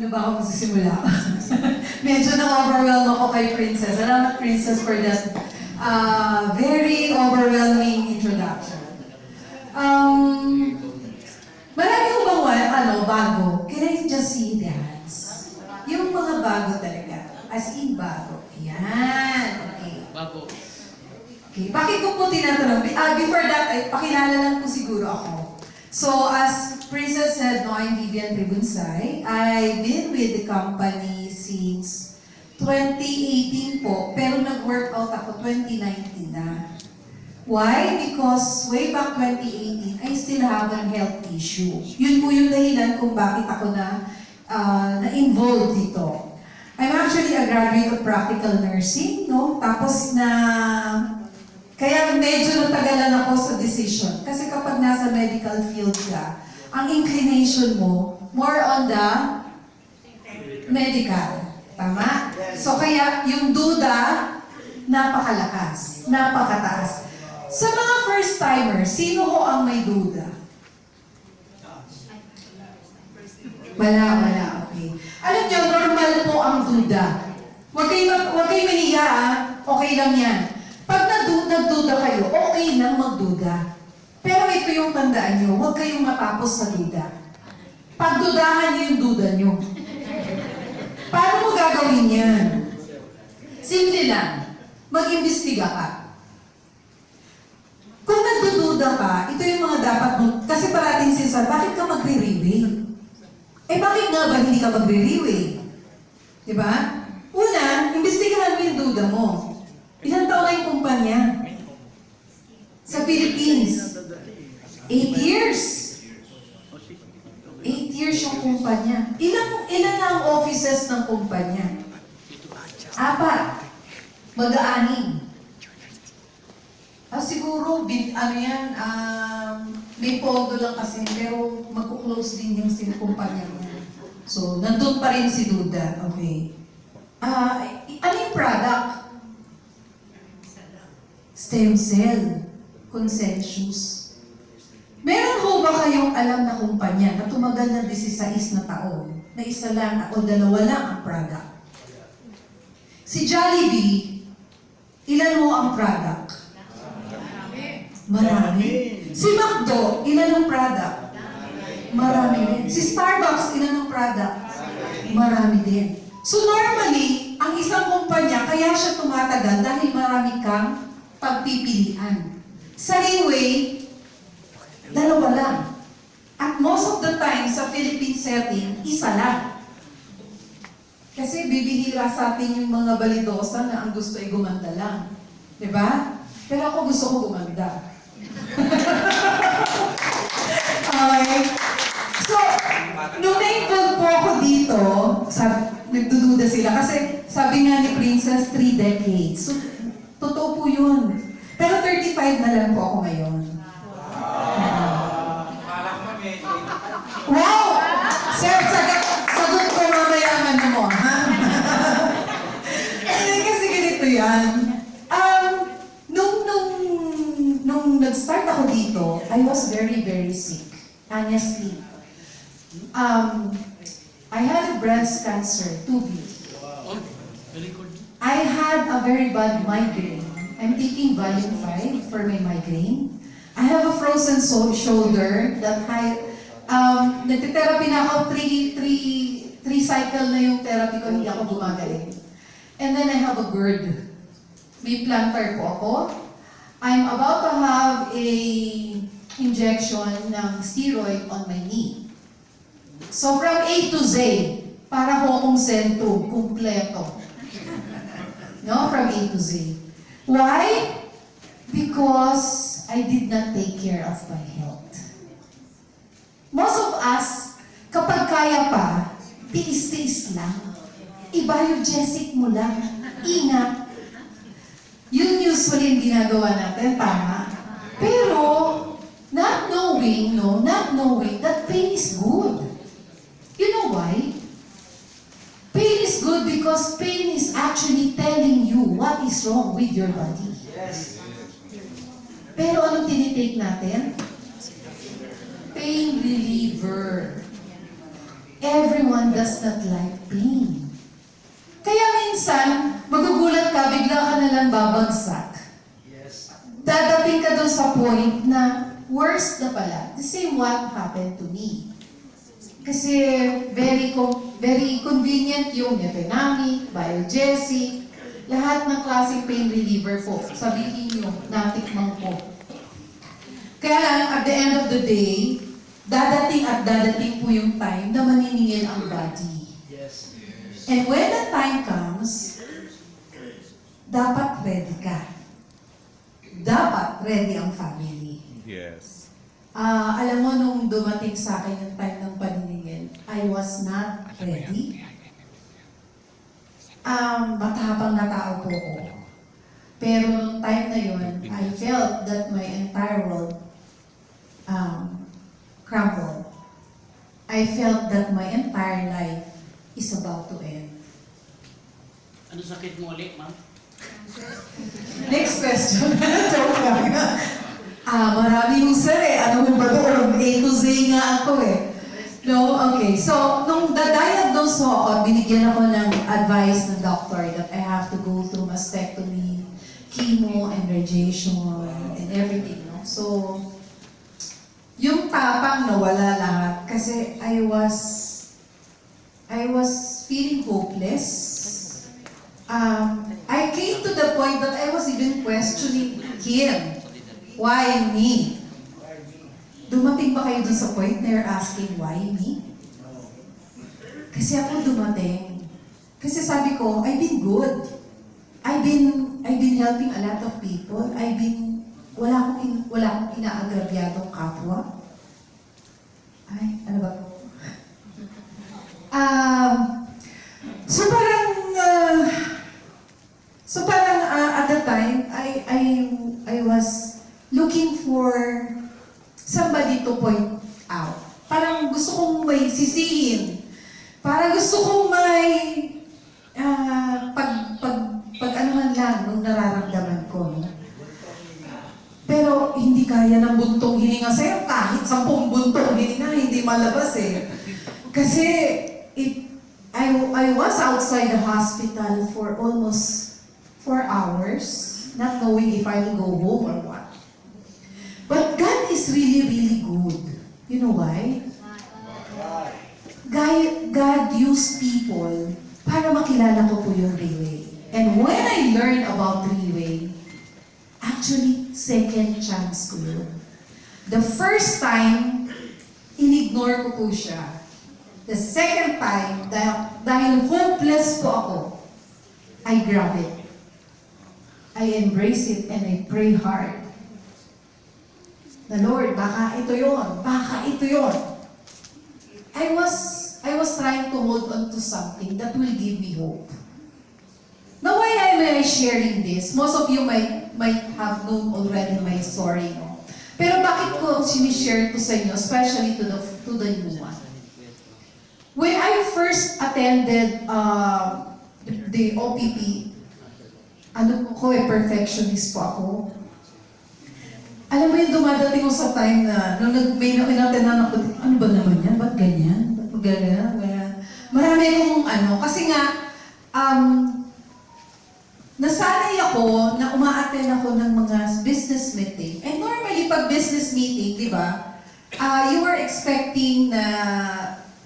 Doon ba ako magsisimula? Medyo na-overwhelm ako kay Princess. Salamat, Princess, for that very overwhelming introduction. Marami ko bang bago? Can I just see hands? Yung mga bago talaga. As in bago. Yan. Okay. Bago. Okay. Bakit ko po tinatanong? Before that, pakilala lang po siguro ako. So, as Princess said, no, I'm Vivian Tribunsay. I've been with the company since 2018 po, pero nag-workout ako 2019 na. Why? Because way back 2018, I still have a health issue. Yun po yung dahilan kung bakit ako na-involved dito. I'm actually a graduate of practical nursing, no? Tapos kaya medyo natagalan ako sa decision. Kasi kapag nasa medical field ka, ang inclination mo, more on the medical. Tama? So kaya yung duda, napakalakas, napakataas. Sa mga first-timers, sino ho ang may duda? Wala, okay. Alam niyo, normal po ang duda. Huwag kayo maniya, okay lang yan. Pag nagduda kayo, okay lang magduda. Pero ito yung tandaan nyo, huwag kayong matapos sa duda. Pagdudahan niyo yung duda nyo. Paano mo gagawin yan? Simple lang, mag-imbestiga ka. Kung nagdududa ka, ito yung mga dapat mo, kasi parating sinasabi, bakit ka magre-reway? Bakit nga ba hindi ka magre-reway? Diba? Una, imbestigahan mo yung duda mo. Ilang taon na yung kumpanya? Sa Philippines? 8 years. 8 years yung kumpanya. Ilan na ang offices ng kumpanya? 4. Mag-aaning. Siguro, may pondo lang kasi, pero magkuklose din yung kumpanya niya. So, nandun pa rin si Duda. Okay. Ano yung product? Stem cell. Consensus. Meron ho ba kayong alam na kumpanya na tumagal na 16 na taon, na isa lang o dalawa lang ang product? Si Jollibee, ilan mo ang product? Marami. Si McDo, ilan ang product? Marami din. Si Starbucks, ilan ang product? Marami din. So normally, ang isang kumpanya, kaya siya tumatagal dahil marami kang pagpipilian. Sa Railway, dalawa lang. At most of the time, sa Philippine setting, isa lang. Kasi bibihira sa atin yung mga balidosa na ang gusto ay gumanda lang. Diba? Pero ako gusto ko gumanda. Okay. So, nung na-involve po ako dito, nagdududa sila. Kasi sabi nga ni Princess, 3 decades. So, totoo po yun. Pero 35 na lang po ako ngayon. Wow! Sir, sagot ko mamaya mo, ha? Kasi ganito yan. Nung nag-start ako dito, I was very, very sick. Honestly. I had a breast cancer, 2B. I had a very bad migraine. I'm taking Valium 5 for my migraine. I have a frozen shoulder that nagte-therapy na ako, 3 cycle na yung therapy ko, hindi ako gumagaling. And then I have a GERD. May plantar po ako. I'm about to have a injection ng steroid on my knee. So from A to Z, para ho akong sentro, kumpleto. No, from A to Z. Why? Because I did not take care of my health. Most of us, kapag kaya pa, tiis-tiis lang. I-biogesic mo lang. Ingat. Yun usually yung ginagawa natin, tama. Pero, not knowing that pain is good. You know why? Pain is good because pain is actually telling you what is wrong with your body. Yes. Pero anong tinitake natin? Pain reliever. everyone does not like pain. Kaya minsan, magugulat ka, bigla ka na lang babagsak. Yes. Dadating ka dun sa point na worse na pala. The same what happened to me. Kasi very convenient yung Nefenamic, Biogesic, lahat ng klaseng pain reliever po. Sabihin nyo, natikman ko. Kaya lang, at the end of the day, dadating po yung time na maniningil ang body. Yes. And when the time comes, dapat ready ka. Dapat ready ang family. Yes. Alam mo, nung dumating sa akin yung time ng paniningil, I was not ready. Matapang na tao po ko. Pero nung time na yun, I felt that my entire world crumbled. I felt that my entire life is about to end. Ano sakit mo ulit, ma'am? Next question. Joke lang. Marami yung sir eh. Ano mo ba doon? A to Z nga ako eh. No? Okay. So, nung da-diagnose mo ako, binigyan ako ng advice ng doctor that I have to go through mastectomy, chemo, and radiation, and everything. No? So, yung tapang nawala lahat kasi I was feeling hopeless. I came to the point that I was even questioning him. Why me? Dumating ba kayo dun sa point na you're asking why me? Kasi ako dumating. Kasi sabi ko, I've been good. I've been helping a lot of people. Wala akong inaagrabyadong kapwa. Ay, ano ba? So parang at the time, I was looking for somebody to point out. Parang gusto kong may sisihin. Parang gusto kong may pag-anuhan lang nung nararamdaman ko. No? Pero hindi kaya ng buntong hininga sa'yo. Kahit 10 buntong hininga, hindi malabas eh. Kasi I was outside the hospital for almost 4 hours, not knowing if I will go home or what. But God is really, really good. You know why? God used people para makilala ko po yung Three-Way. And when I learned about Three-Way, actually, second chance ko yun. The first time, inignore ko po siya. The second time, dahil hopeless po ako, I grab it. I embrace it and I pray hard. The Lord, baka ito yon, baka ito yon. I was trying to hold on to something that will give me hope. Now, why am I sharing this? Most of you might have known already my story, no? Pero bakit ko sinishare to sa inyo, especially to the new one? When I first attended the OPP, perfectionist po ako. Alam mo yung dumadating ko sa time na, nung may natinanong ako, ano ba naman yan? Ba't ganyan? Ba't ganyan? Marami akong kasi nga, nasanay ako na uma-attend ako ng mga business meeting. And normally, pag business meeting, di ba, you were expecting na